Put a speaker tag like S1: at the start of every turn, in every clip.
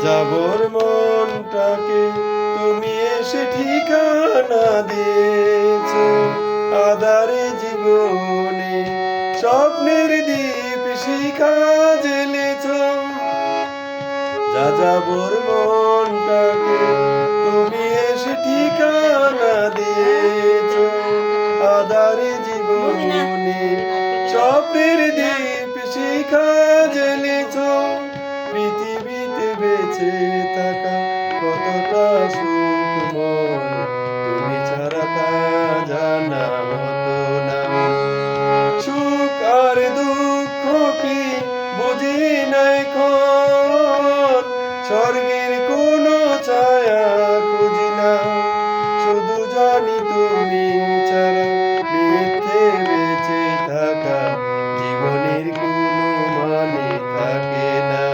S1: যাযাবর মনটাকে তুমি এসে ঠিকানা দিয়েছ, আধারে জীবনে স্বপ্নের দীপ শিখা জ্বেলেছ। যাযাবর মনটাকে তুমি এসে ঠিকানা দিয়েছ, আধারে জীবনে স্বপ্নের দীপ শিখা জ্বেলেছ। পৃথিবীতে বেঁচে থাকা কতটা সুখময়, তুমি ছাড়া তা জানা হতো না। সুখ আর দুঃখ কি বুঝি না এখন, স্বর্গের কোনো ছায়া খুঁজি না। শুধু জানি তুমি ছাড়া মিথ্যে বেঁচে থাকা জীবনের কোনো মানে থাকে না।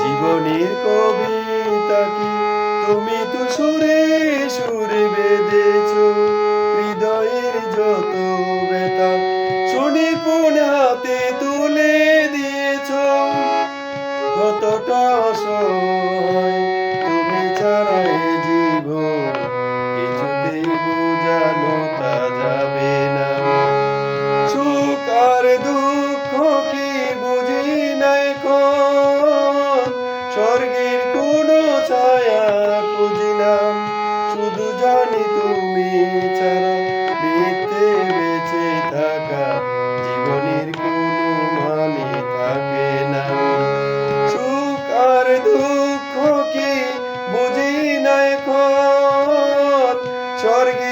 S1: জীবনের কবিতা কি তুমি তো সুরে সুরে বেঁধেছ, হৃদয়ের যত ব্যথা সুনিপুণ হাতে তুলে দিয়েছ। কতটা অসহায় তুমি ছাড়া এ জীবন, কিছুতেই বোঝানো তা যাবে না। সুখ আর দুঃখ কি বুঝি না এখন, স্বর্গের কোনো ছায়া খুঁজি না। শুধু জানি তুমি ছাড়া মিথ্যে বেঁচে থাকা জীবনের কোনো মানে থাকে না। সুখ আর দুঃখ কি বুঝি না এখন, স্বর্গের